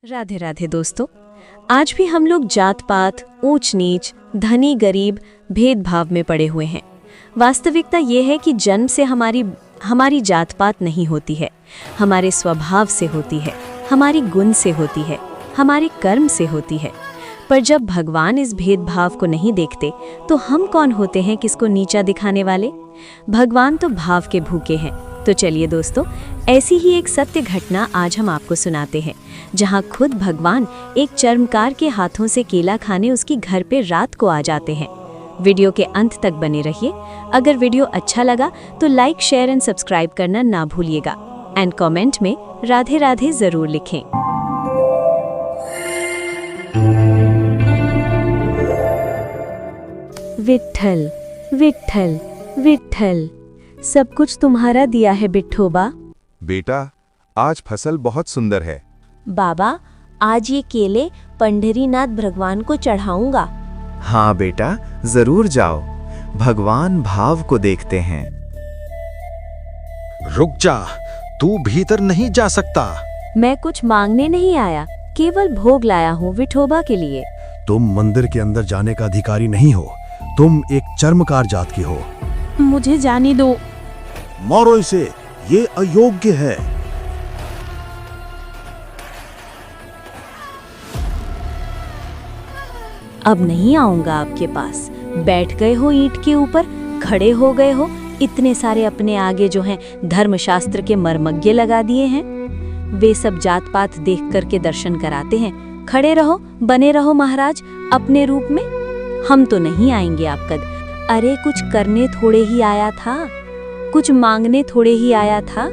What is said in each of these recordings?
राधे राधे दोस्तों। आज भी हम लोग जात पात, ऊंच नीच, धनी गरीब भेदभाव में पड़े हुए हैं। वास्तविकता ये है कि जन्म से हमारी जात पात नहीं होती है, हमारे स्वभाव से होती है, हमारी गुण से होती है, हमारे कर्म से होती है। पर जब भगवान इस भेदभाव को नहीं देखते तो हम कौन होते हैं किसको नीचा दिखाने वाले? भगवान तो भाव के भूखे हैं। तो चलिए दोस्तों, ऐसी ही एक सत्य घटना आज हम आपको सुनाते हैं, जहां खुद भगवान एक चर्मकार के हाथों से केला खाने उसकी घर पे रात को आ जाते हैं। वीडियो के अंत तक बने रहिए। अगर वीडियो अच्छा लगा तो लाइक, शेयर एंड सब्सक्राइब करना ना भूलिएगा एंड कमेंट में राधे राधे जरूर लिखें। विट्ठल विट्ठल विट्ठल, सब कुछ तुम्हारा दिया है बिट्ठोबा। बेटा, आज फसल बहुत सुंदर है। बाबा, आज ये केले पंढरीनाथ भगवान को चढ़ाऊंगा। हाँ बेटा, जरूर जाओ, भगवान भाव को देखते हैं। रुक जा, तू भीतर नहीं जा सकता। मैं कुछ मांगने नहीं आया, केवल भोग लाया हूँ विठोबा के लिए। तुम मंदिर के अंदर जाने का अधिकारी नहीं हो, तुम एक चर्मकार जात की हो। मुझे जाने दो। मारो इसे, ये अयोग्य है। अब नहीं आऊंगा आपके पास। बैठ गए हो ईंट के ऊपर, खड़े हो गए हो, इतने सारे अपने आगे जो हैं धर्मशास्त्र के मर्मज्ञ लगा दिए हैं। वे सब जात पात देख करके दर्शन कराते हैं। खड़े रहो, बने रहो महाराज अपने रूप में। हम तो नहीं आएंगे आप कद। अरे कुछ करने थोड़े ही आया था, कुछ मांगने थोड़े ही आया था।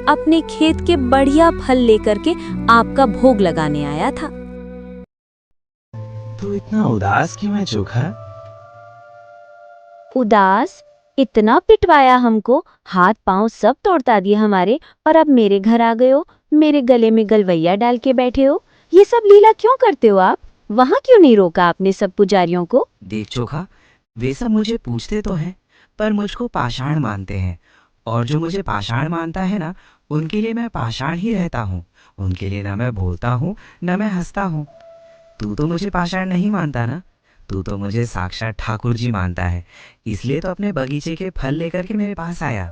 अपने खेत के बढ़िया फल लेकर के आपका भोग लगाने आया था। तू इतना उदास क्यों है चोखा? उदास? इतना पिटवाया हमको, हाथ पांव सब तोड़ता दिए हमारे, और अब मेरे घर आ गए हो, मेरे गले में गलवैया डाल के बैठे हो। ये सब लीला क्यों करते हो आप? वहाँ क्यों नहीं रोका आपने सब पुजारियों को? देख चोखा, वे सब मुझे पूछते तो हैं, पर मुझको पाषाण मानते हैं, और जो मुझे पाषाण मानता है ना, उनके लिए मैं पाषाण ही रहता हूँ। उनके लिए ना मैं बोलता हूँ ना मैं हंसता हूँ। तू तो मुझे पाषाण नहीं मानता ना, तू तो मुझे साक्षात ठाकुर जी मानता है। इसलिए तो अपने बगीचे के फल लेकर के मेरे पास आया।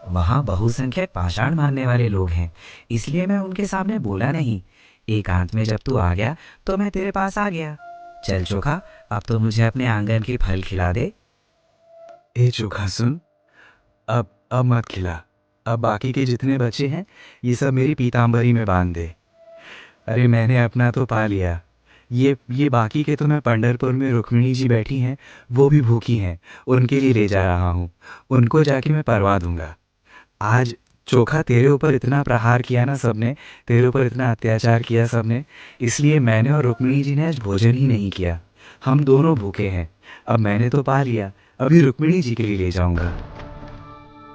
वहाँ बहुसंख्यक पाषाण मानने वाले लोग हैं, इसलिए मैं उनके सामने बोला नहीं। एकांत में जब तू आ गया तो मैं तेरे पास आ गया। चल चोखा, अब तो मुझे अपने आंगन के फल खिला दे। ए चोखा सुन, अब मत खिला। अब बाकी के जितने बचे हैं ये सब मेरी पीताम्बरी में बांध दे। अरे मैंने अपना तो पा लिया, ये बाकी के तो मैं पंढरपुर में रुक्मिणी जी बैठी हैं, वो भी भूखी हैं, उनके लिए ले जा रहा हूँ। उनको जाके मैं परवा दूंगा। आज चोखा तेरे ऊपर इतना प्रहार किया ना सबने, तेरे ऊपर इतना अत्याचार किया सबने, इसलिए मैंने और रुक्मिणी जी ने आज भोजन ही नहीं किया। हम दोनों भूखे हैं। अब मैंने तो पा लिया, अभी रुक्मिणी जी के लिए ले जाऊंगा।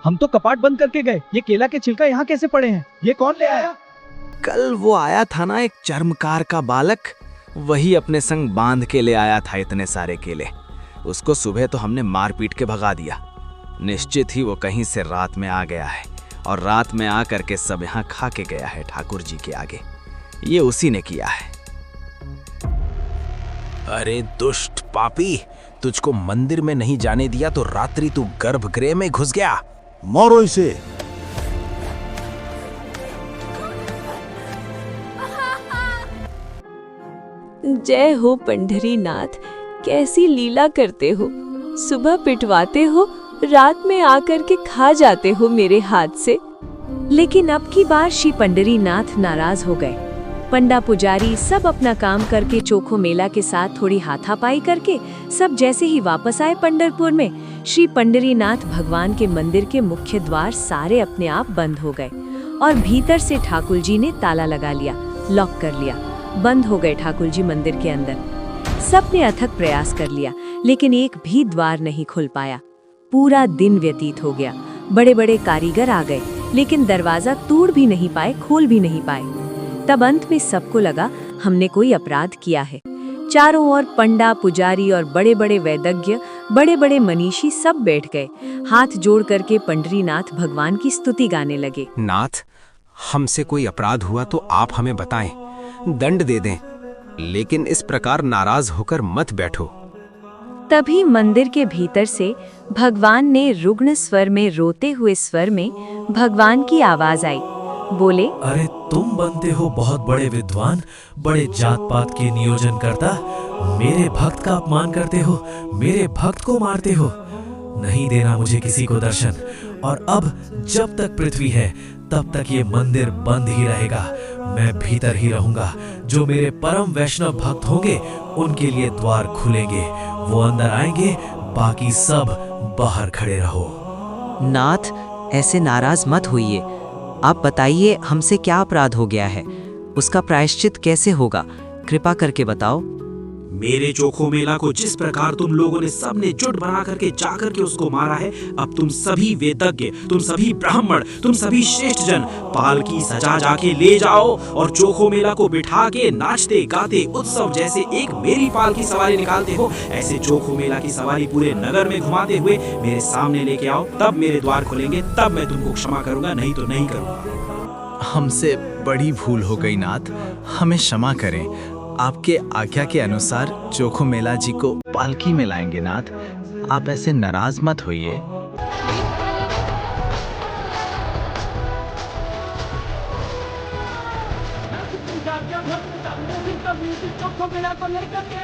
हम तो कपाट बंद करके गए, ये केला के छिलका यहाँ कैसे पड़े हैं? ये कौन ले आया? कल वो आया था ना एक चर्मकार का बालक, वही अपने संग बांध के ले आया था इतने सारे केले। उसको सुबह तो हमने मार पीट के भगा दिया। निश्चित ही वो कहीं से रात में आ गया है, और रात में आ करके सब यहाँ खा के गया है ठाकुर जी के आगे। ये उसी ने किया है। अरे दुष्ट पापी, तुझको मंदिर में नहीं जाने दिया तो रात्रि तू गर्भगृह में घुस गया। मारो इसे। जय हो पंढरीनाथ, कैसी लीला करते हो। सुबह पिटवाते हो, रात में आकर के खा जाते हो मेरे हाथ से। लेकिन अब की बार श्री पंढरीनाथ नाराज हो गए। पंडा पुजारी सब अपना काम करके चोखो मेला के साथ थोड़ी हाथापाई करके सब जैसे ही वापस आए पंढरपुर में, श्री पंढरीनाथ भगवान के मंदिर के मुख्य द्वार सारे अपने आप बंद हो गए, और भीतर से ठाकुर जी ने ताला लगा लिया, लॉक कर लिया। बंद हो गए ठाकुर जी मंदिर के अंदर। सबने अथक प्रयास कर लिया, लेकिन एक भी द्वार नहीं खुल पाया। पूरा दिन व्यतीत हो गया। बड़े बड़े कारीगर आ गए, लेकिन दरवाजा तोड़ भी नहीं पाए, खोल भी नहीं पाए। तब अंत में सबको लगा हमने कोई अपराध किया है। चारों ओर पंडा पुजारी और बड़े बड़े वैदज्ञ, बड़े बड़े मनीषी सब बैठ गए। हाथ जोड़ करके पंढरीनाथ भगवान की स्तुति गाने लगे। नाथ, हमसे कोई अपराध हुआ तो आप हमें बताएं। दंड दे दें, लेकिन इस प्रकार नाराज होकर मत बैठो। तभी मंदिर के भीतर से भगवान ने रुग्ण स्वर में, रोते हुए स्वर में भगवान की आवाज आई। बोले, अरे तुम बनते हो बहुत बड़े विद्वान, बड़े जात पात के नियोजन करता, मेरे भक्त का अपमान करते हो, मेरे भक्त को मारते हो। नहीं देना मुझे किसी को दर्शन, और अब जब तक पृथ्वी है तब तक ये मंदिर बंद ही रहेगा। मैं भीतर ही रहूंगा। जो मेरे परम वैष्णव भक्त होंगे उनके लिए द्वार खुलेंगे, वो अंदर आएंगे, बाकी सब बाहर खड़े रहो। नाथ, ऐसे नाराज मत होइए। आप बताइए हमसे क्या अपराध हो गया है, उसका प्रायश्चित कैसे होगा, कृपा करके बताओ। मेरे चोखो मेला को जिस प्रकार तुम लोगों ने सबने जुट बना करके जाकर के उसको मारा है, अब तुम सभी वेदज्ञ, तुम सभी ब्राह्मण, तुम सभी श्रेष्ठ जन पालकी सजा जाके ले जाओ और चोखो मेला को बिठा के नाचते गाते उत्सव जैसे एक मेरी पालकी सवारी निकालते हो, ऐसे चोखो मेला की सवारी पूरे नगर में घुमाते हुए मेरे सामने लेके आओ। तब मेरे द्वार खुलेंगे, तब मैं तुमको क्षमा करूंगा, नहीं तो नहीं करूंगा। हमसे बड़ी भूल हो गई नाथ, हमें क्षमा करें। आपके आज्ञा के अनुसार चोखो मेला जी को पालकी में लाएंगे नाथ, आप ऐसे नाराज मत होइए। चोखो मेला को लेकर के